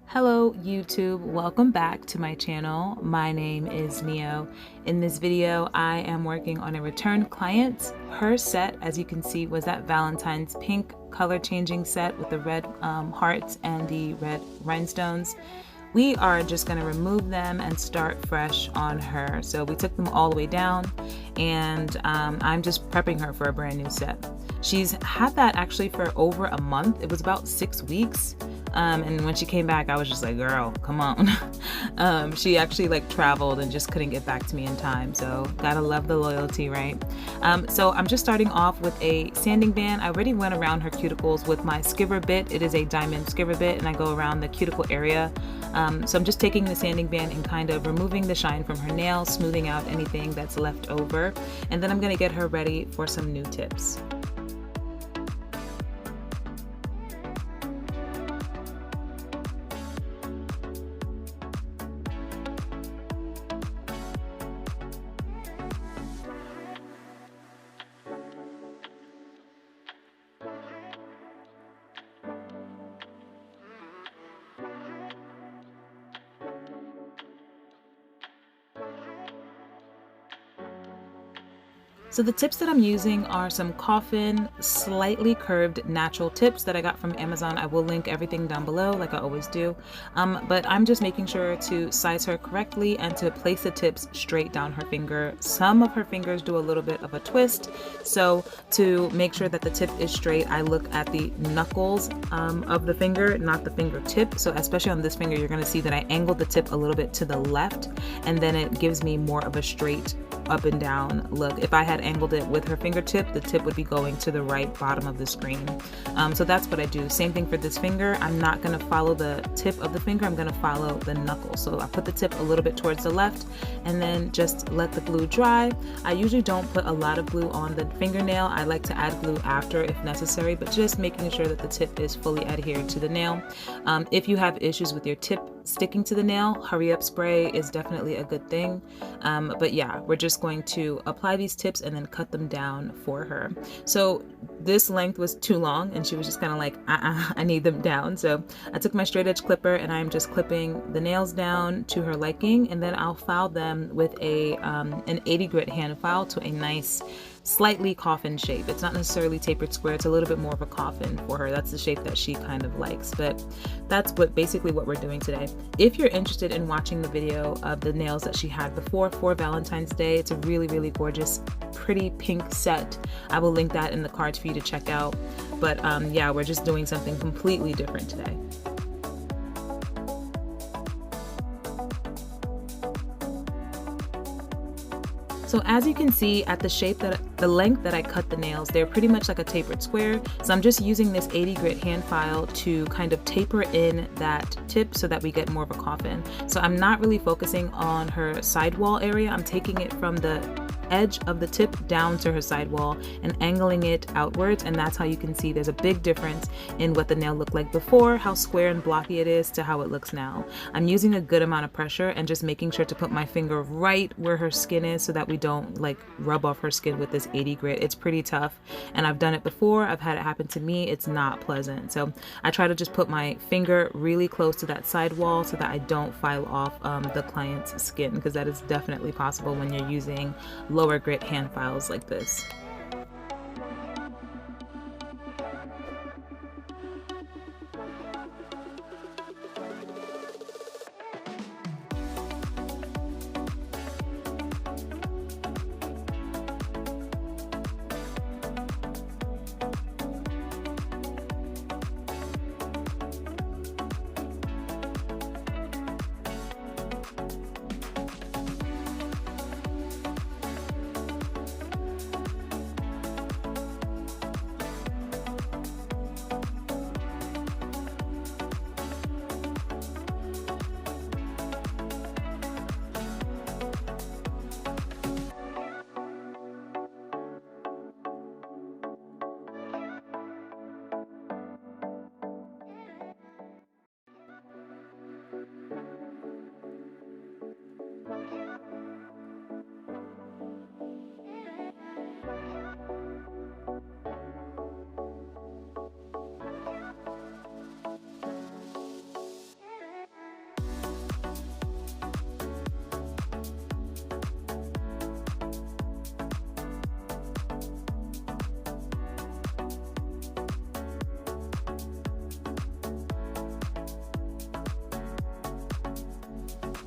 Hello YouTube, welcome back to my channel. My name is Neo. In this video, I am working on a return client. Her set, as you can see, was that Valentine's pink color changing set with the red hearts and the red rhinestones. We are just going to remove them and start fresh on her. So we took them all the way down and I'm just prepping her for a brand new set. She's had that actually for over a month. It was about 6 weeks. And when she came back, I was just like, girl, come on. She actually like traveled and just couldn't get back to me in time. So gotta love the loyalty, right? So I'm just starting off with a sanding band. I already went around her cuticles with my skiver bit. It is a diamond skiver bit and I go around the cuticle area. So I'm just taking the sanding band and kind of removing the shine from her nails, smoothing out anything that's left over. And then I'm gonna get her ready for some new tips. So the tips that I'm using are some coffin, slightly curved natural tips that I got from Amazon. I will link everything down below like I always do. But I'm just making sure to size her correctly and to place the tips straight down her finger. Some of her fingers do a little bit of a twist. So to make sure that the tip is straight, I look at the knuckles of the finger, not the fingertip. So especially on this finger, you're gonna see that I angled the tip a little bit to the left and then it gives me more of a straight up and down look. If I had angled it with her fingertip, the tip would be going to the right bottom of the screen. So that's what I do. Same thing for this finger. I'm not going to follow the tip of the finger. I'm going to follow the knuckle. So I put the tip a little bit towards the left and then just let the glue dry. I usually don't put a lot of glue on the fingernail. I like to add glue after if necessary, but just making sure that the tip is fully adhered to the nail. If you have issues with your tip sticking to the nail, hurry up spray is definitely a good thing. But yeah, we're just going to apply these tips and then cut them down for her. So this length was too long and she was just kind of like, I need them down. So I took my straight edge clipper and I'm just clipping the nails down to her liking, and then I'll file them with an 80 grit hand file to a nice slightly coffin shape. It's not necessarily tapered square, it's a little bit more of a coffin for her. That's the shape that she kind of likes, but that's basically what we're doing today. If you're interested in watching the video of the nails that she had before for Valentine's Day, it's a really, really gorgeous, pretty pink set. I will link that in the cards for you to check out. But yeah, we're just doing something completely different today. So as you can see at the shape the length that I cut the nails, they're pretty much like a tapered square. So I'm just using this 80 grit hand file to kind of taper in that tip so that we get more of a coffin. So I'm not really focusing on her sidewall area. I'm taking it from the edge of the tip down to her sidewall and angling it outwards, and that's how you can see there's a big difference in what the nail looked like before, how square and blocky it is, to how it looks now. I'm using a good amount of pressure and just making sure to put my finger right where her skin is so that we don't like rub off her skin with this 80 grit. It's pretty tough and I've done it before. I've had it happen to me. It's not pleasant. So I try to just put my finger really close to that sidewall so that I don't file off the client's skin, because that is definitely possible when you're using lower grit hand files like this.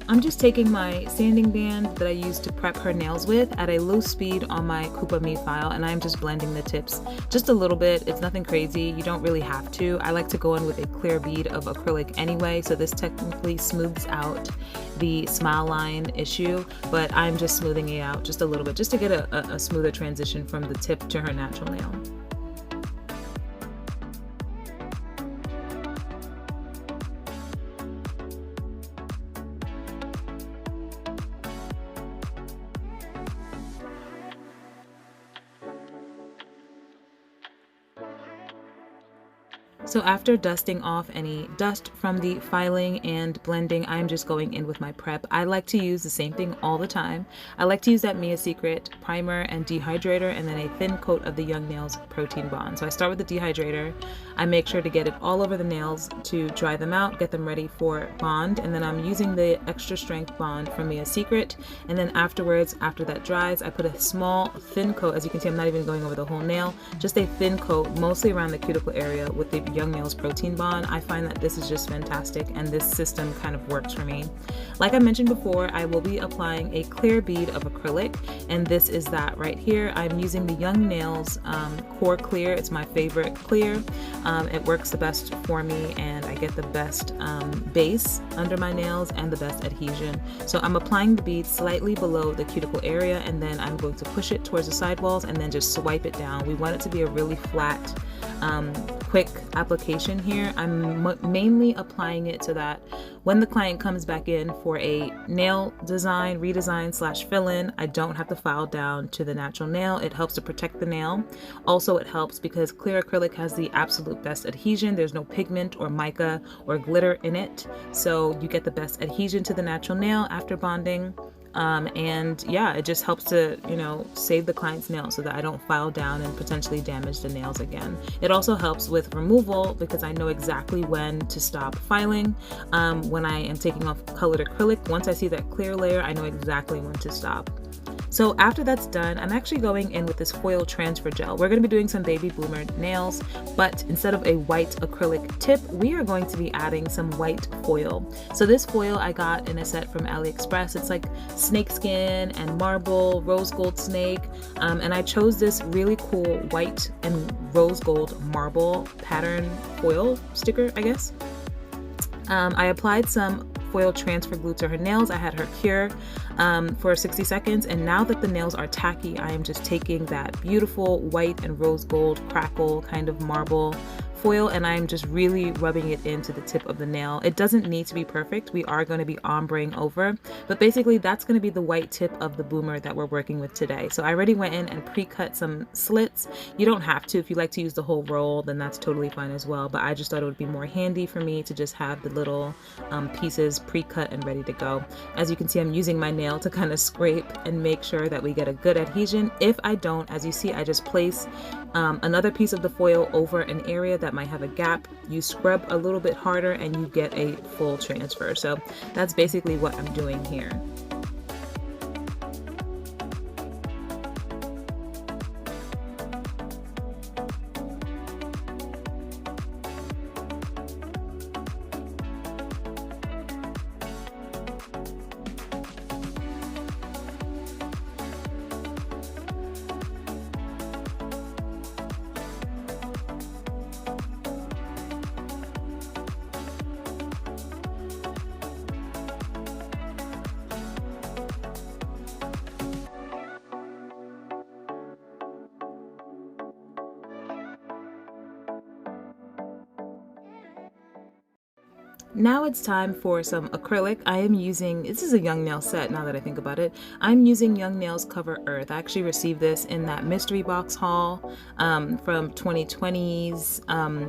I'm just taking my sanding band that I used to prep her nails with at a low speed on my Coupa Me file, and I'm just blending the tips just a little bit. It's nothing crazy. You don't really have to. I like to go in with a clear bead of acrylic anyway, so this technically smooths out the smile line issue, but I'm just smoothing it out just a little bit just to get a smoother transition from the tip to her natural nail. So after dusting off any dust from the filing and blending, I'm just going in with my prep. I like to use the same thing all the time. I like to use that Mia Secret primer and dehydrator, and then a thin coat of the Young Nails Protein Bond. So I start with the dehydrator. I make sure to get it all over the nails to dry them out, get them ready for bond, and then I'm using the extra strength bond from Mia Secret. And then afterwards, after that dries, I put a small thin coat. As you can see, I'm not even going over the whole nail, just a thin coat, mostly around the cuticle area with the Young Nails Protein Bond. I find that this is just fantastic, and this system kind of works for me. Like I mentioned before, I will be applying a clear bead of acrylic, and this is that right here. I'm using the Young Nails Core Clear. It's my favorite clear. It works the best for me, and I get the best base under my nails and the best adhesion. So I'm applying the bead slightly below the cuticle area, and then I'm going to push it towards the sidewalls and then just swipe it down. We want it to be a really flat, quick application here. I'm mainly applying it so that when the client comes back in for a nail design, redesign / fill-in, I don't have to file down to the natural nail. It helps to protect the nail. Also, it helps because clear acrylic has the absolute best adhesion. There's no pigment or mica or glitter in it, so you get the best adhesion to the natural nail after bonding. And yeah, it just helps to, you know, save the client's nails so that I don't file down and potentially damage the nails again. It also helps with removal because I know exactly when to stop filing. When I am taking off colored acrylic, once I see that clear layer, I know exactly when to stop. So after that's done, I'm actually going in with this foil transfer gel. We're going to be doing some baby bloomer nails, but instead of a white acrylic tip, we are going to be adding some white foil. So this foil I got in a set from AliExpress. It's like snakeskin and marble, rose gold snake, and I chose this really cool white and rose gold marble pattern foil sticker, I guess. I applied some foil transfer glue to her nails. I had her cure for 60 seconds, and now that the nails are tacky, I am just taking that beautiful white and rose gold crackle kind of marble foil, and I'm just really rubbing it into the tip of the nail. It doesn't need to be perfect. We are going to be ombreing over, but basically that's going to be the white tip of the bloomer that we're working with today. So I already went in and pre-cut some slits. You don't have to. If you like to use the whole roll, then that's totally fine as well, but I just thought it would be more handy for me to just have the little pieces pre-cut and ready to go. As you can see, I'm using my nail to kind of scrape and make sure that we get a good adhesion. If I don't, as you see, I just place another piece of the foil over an area that might have a gap. You scrub a little bit harder and you get a full transfer. So that's basically what I'm doing here. Now it's time for some acrylic. I am using, this is a Young Nail set now that I think about it. I'm using Young Nails Cover Earth. I actually received this in that mystery box haul from 2020's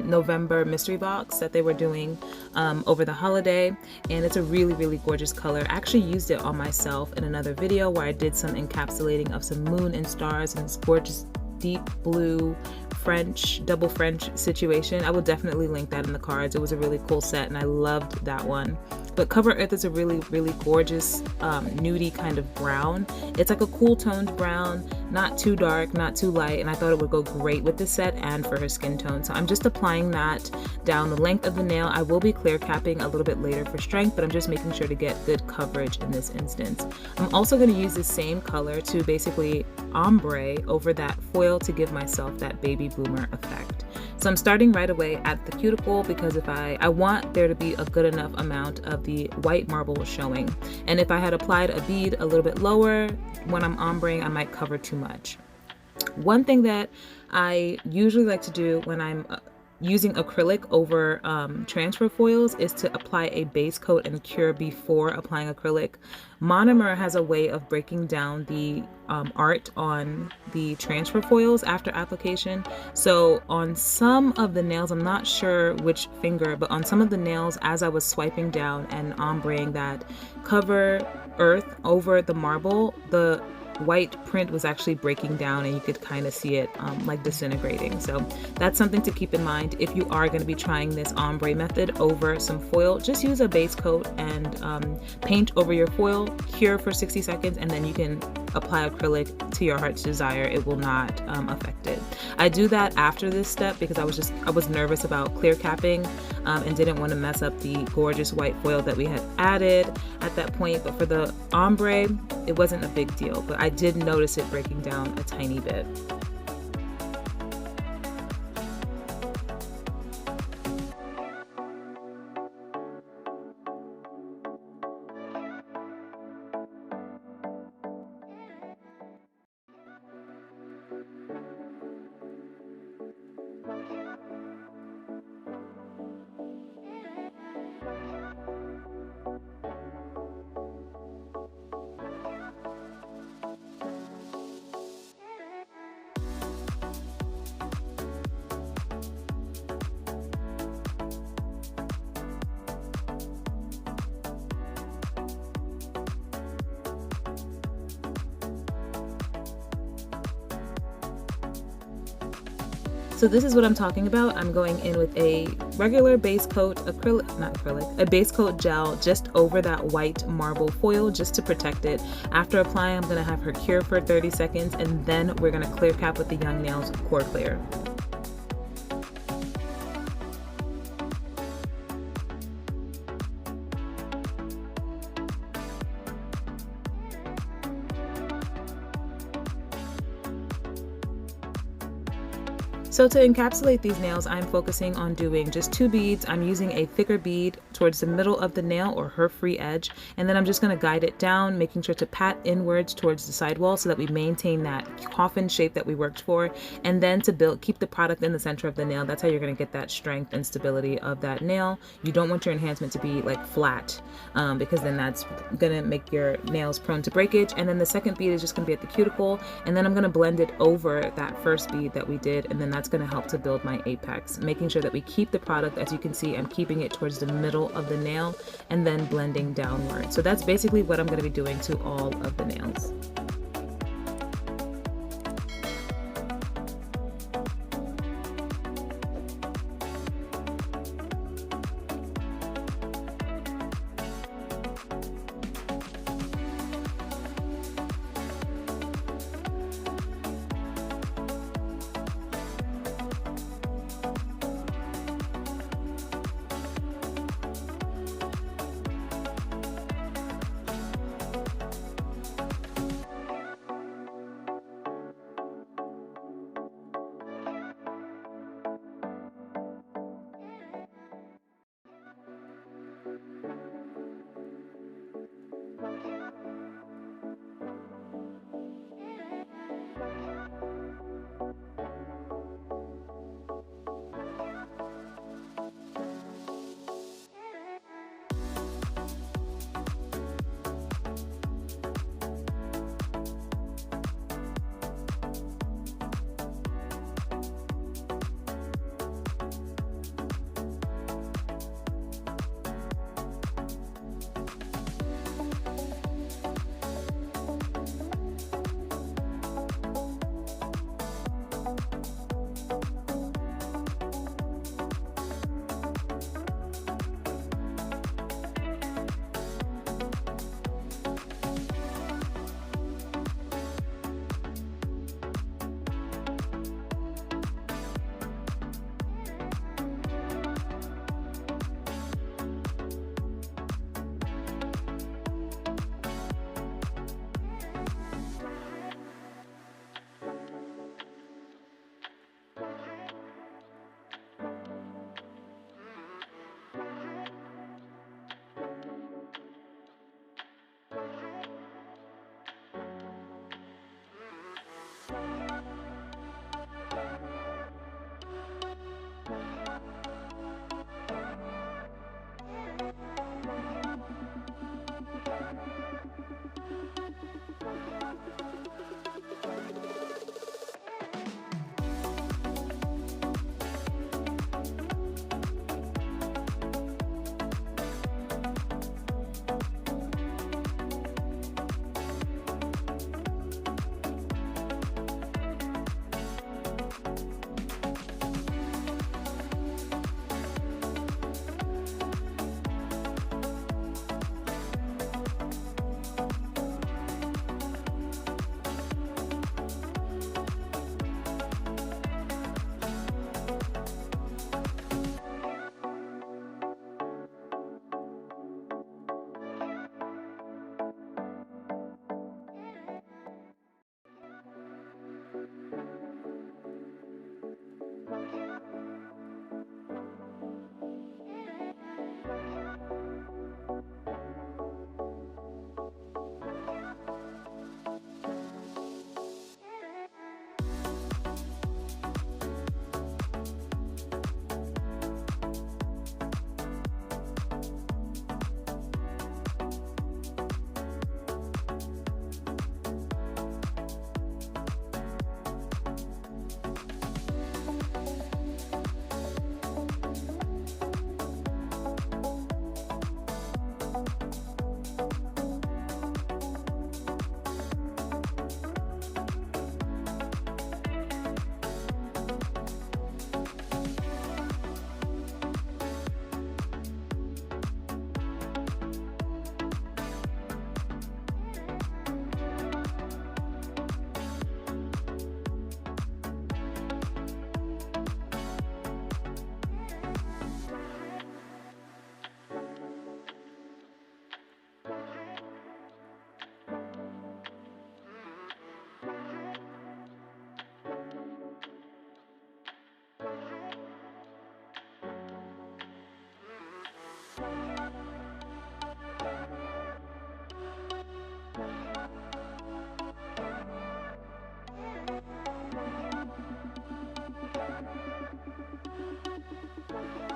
November mystery box that they were doing over the holiday. And it's a really, really gorgeous color. I actually used it on myself in another video where I did some encapsulating of some moon and stars and this gorgeous deep blue French, double French situation. I will definitely link that in the cards. It was a really cool set and I loved that one. But Cover Earth is a really gorgeous nudie kind of brown. It's like a cool toned brown, not too dark, not too light, and I thought it would go great with this set and for her skin tone. So I'm just applying that down the length of the nail. I will be clear capping a little bit later for strength, but I'm just making sure to get good coverage in this instance. I'm also going to use the same color to basically ombre over that foil to give myself that baby boomer effect. So I'm starting right away at the cuticle because if I want there to be a good enough amount of the white marble showing. And if I had applied a bead a little bit lower, when I'm ombreing, I might cover too much. One thing that I usually like to do when I'm using acrylic over transfer foils is to apply a base coat and cure before applying acrylic. Monomer has a way of breaking down the art on the transfer foils after application. So on some of the nails, I'm not sure which finger, but on some of the nails as I was swiping down and ombreing that Cover Earth over the marble, the white print was actually breaking down and you could kind of see it like disintegrating. So that's something to keep in mind if you are going to be trying this ombre method over some foil. Just use a base coat and paint over your foil, cure for 60 seconds, and then you can apply acrylic to your heart's desire. It will not affect it. I do that after this step because I was nervous about clear capping and didn't want to mess up the gorgeous white foil that we had added at that point. But for the ombre, it wasn't a big deal, but I did notice it breaking down a tiny bit. So this is what I'm talking about. I'm going in with a regular base coat, a base coat gel just over that white marble foil just to protect it. After applying, I'm gonna have her cure for 30 seconds and then we're gonna clear cap with the Young Nails Core Clear. So to encapsulate these nails, I'm focusing on doing just 2 beads. I'm using a thicker bead towards the middle of the nail or her free edge, and then I'm just going to guide it down, making sure to pat inwards towards the sidewall so that we maintain that coffin shape that we worked for, and then to keep the product in the center of the nail. That's how you're going to get that strength and stability of that nail. You don't want your enhancement to be like flat because then that's going to make your nails prone to breakage. And then the second bead is just going to be at the cuticle, and then I'm going to blend it over that first bead that we did, and then that's going to help to build my apex, making sure that we keep the product. As you can see, I'm keeping it towards the middle of the nail and then blending downward. So that's basically what I'm going to be doing to all of the nails.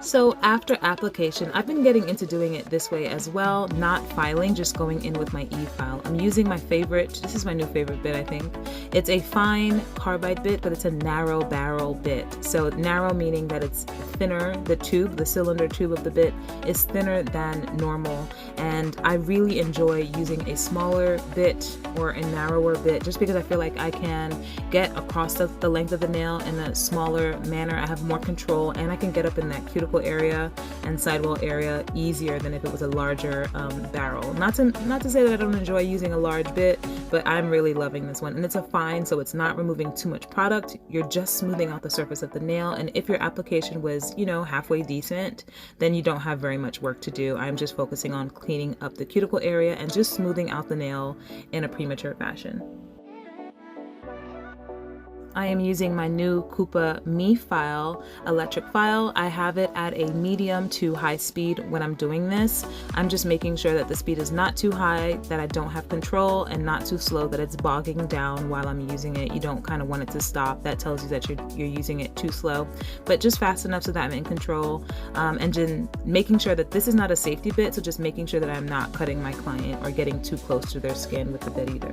So after application, I've been getting into doing it this way as well, not filing, just going in with my e-file. I'm using my favorite, this is my new favorite bit, I think. It's a fine carbide bit, but it's a narrow barrel bit. So narrow meaning that it's thinner, the tube, the cylinder tube of the bit is thinner than normal. And I really enjoy using a smaller bit or a narrower bit just because I feel like I can get across the length of the nail in a smaller manner. I have more control and I can get up in that cuticle area and sidewall area easier than if it was a larger barrel. Not to say that I don't enjoy using a large bit, but I'm really loving this one. And it's a fine, so it's not removing too much product. You're just smoothing out the surface of the nail. And if your application was, you know, halfway decent, then you don't have very much work to do. I'm just focusing on cleaning up the cuticle area and just smoothing out the nail in a premature fashion. I am using my new Coupa Me file, electric file. I have it at a medium to high speed when I'm doing this. I'm just making sure that the speed is not too high, that I don't have control, and not too slow, that it's bogging down while I'm using it. You don't kind of want it to stop. That tells you that you're using it too slow, but just fast enough so that I'm in control. And then making sure that this is not a safety bit, so just making sure that I'm not cutting my client or getting too close to their skin with the bit either.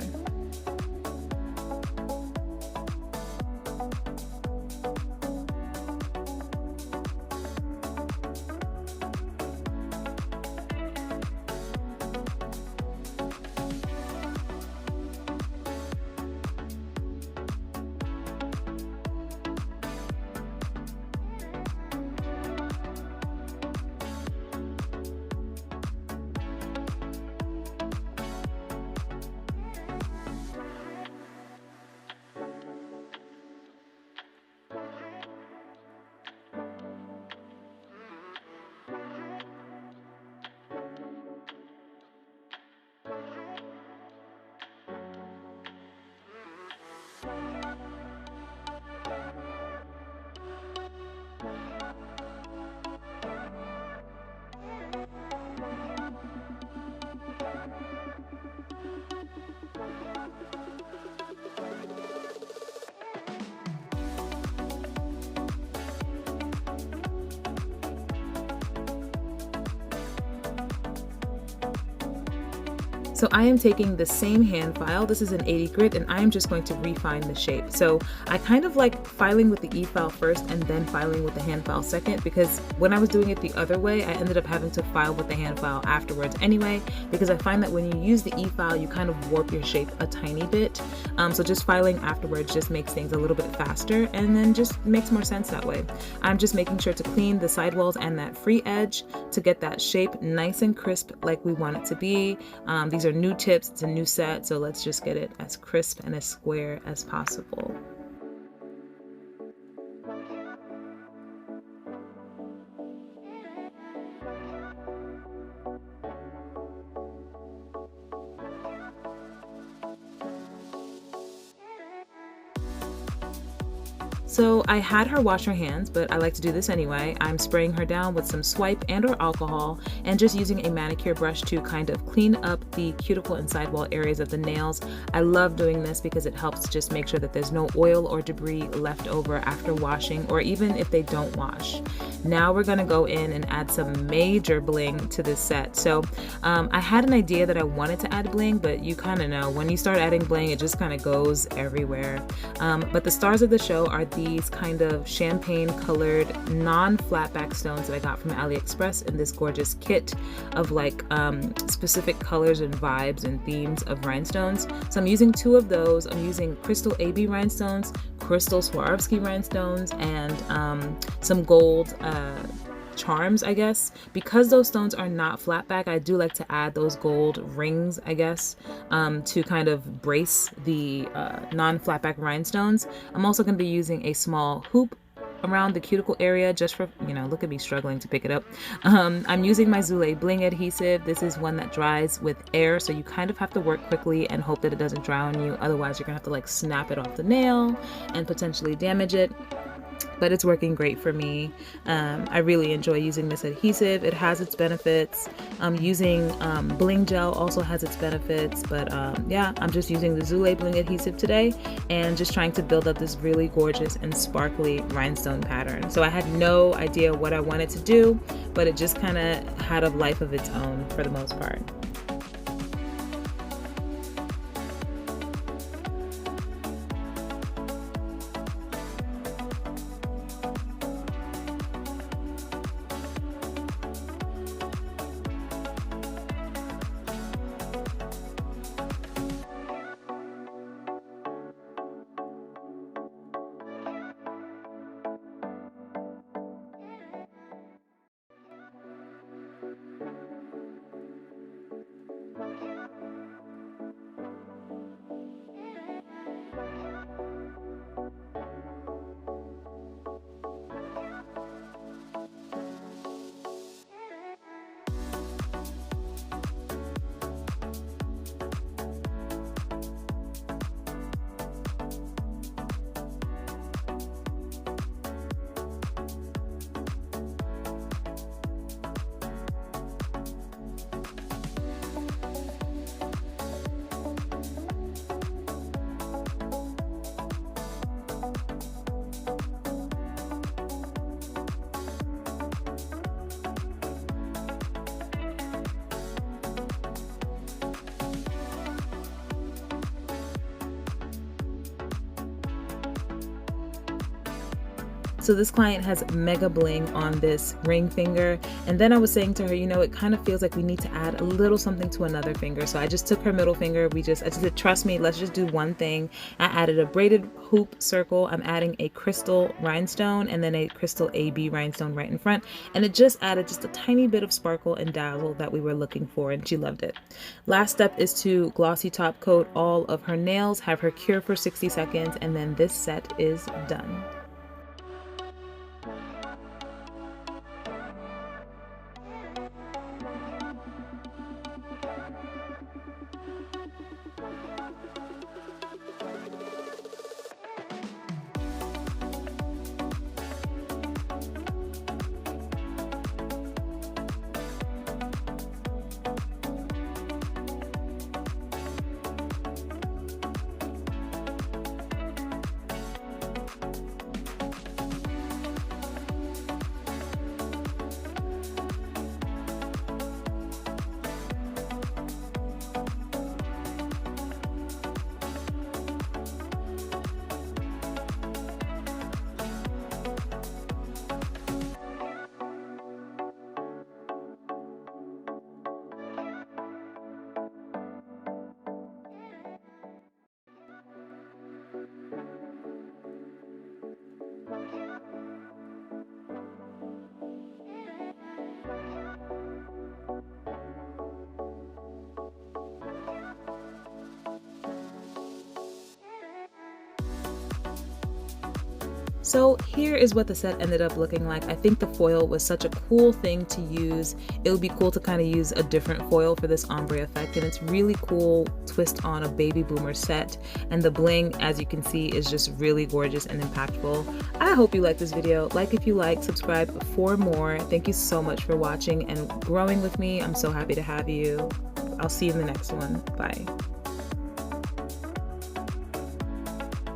So I am taking the same hand file, this is an 80 grit, and I am just going to refine the shape. So I kind of like filing with the e-file first and then filing with the hand file second, because when I was doing it the other way, I ended up having to file with the hand file afterwards anyway, because I find that when you use the e-file, you kind of warp your shape a tiny bit. So just filing afterwards just makes things a little bit faster and then just makes more sense that way. I'm just making sure to clean the sidewalls and that free edge to get that shape nice and crisp like we want it to be. These are new tips, it's a new set, so let's just get it as crisp and as square as possible. So I had her wash her hands, but I like to do this anyway. I'm spraying her down with some swipe and or alcohol and just using a manicure brush to kind of clean up the cuticle and sidewall areas of the nails. I love doing this because it helps just make sure that there's no oil or debris left over after washing, or even if they don't wash. Now we're gonna go in and add some major bling to this set. So I had an idea that I wanted to add bling, but you kind of know when you start adding bling, it just kind of goes everywhere. But the stars of the show are these kind of champagne colored non-flat back stones that I got from AliExpress in this gorgeous kit of like specific colors and vibes and themes of rhinestones. So I'm using 2 of those. I'm using crystal AB rhinestones, crystal Swarovski rhinestones, and some gold charms, I guess. Because those stones are not flat back, I do like to add those gold rings, I guess, to kind of brace the non-flat back rhinestones. I'm also going to be using a small hoop around the cuticle area just for, you know, look at me struggling to pick it up. I'm using my Zule bling adhesive. This is one that dries with air, so you kind of have to work quickly and hope that it doesn't dry on you. Otherwise, you're gonna have to like snap it off the nail and potentially damage it. but it's working great for me. I really enjoy using this adhesive. It has its benefits. Using bling gel also has its benefits, but yeah, I'm just using the Zule bling adhesive today and just trying to build up this really gorgeous and sparkly rhinestone pattern. So I had no idea what I wanted to do, but it just kind of had a life of its own for the most part. So this client has mega bling on this ring finger, and then I was saying to her, you know, it kind of feels like we need to add a little something to another finger. So I just took her middle finger. I just said, trust me, let's just do one thing. I added a braided hoop circle. I'm adding a crystal rhinestone and then a crystal AB rhinestone right in front, and it just added just a tiny bit of sparkle and dazzle that we were looking for, and she loved it. Last step is to glossy top coat all of her nails, have her cure for 60 seconds, and then this set is done. So here is what the set ended up looking like. I think the foil was such a cool thing to use. It would be cool to kind of use a different foil for this ombre effect, and it's really cool twist on a baby boomer set. And the bling, as you can see, is just really gorgeous and impactful. I hope you like this video. Like if you like, subscribe for more. Thank you so much for watching and growing with me. I'm so happy to have you. I'll see you in the next one. Bye.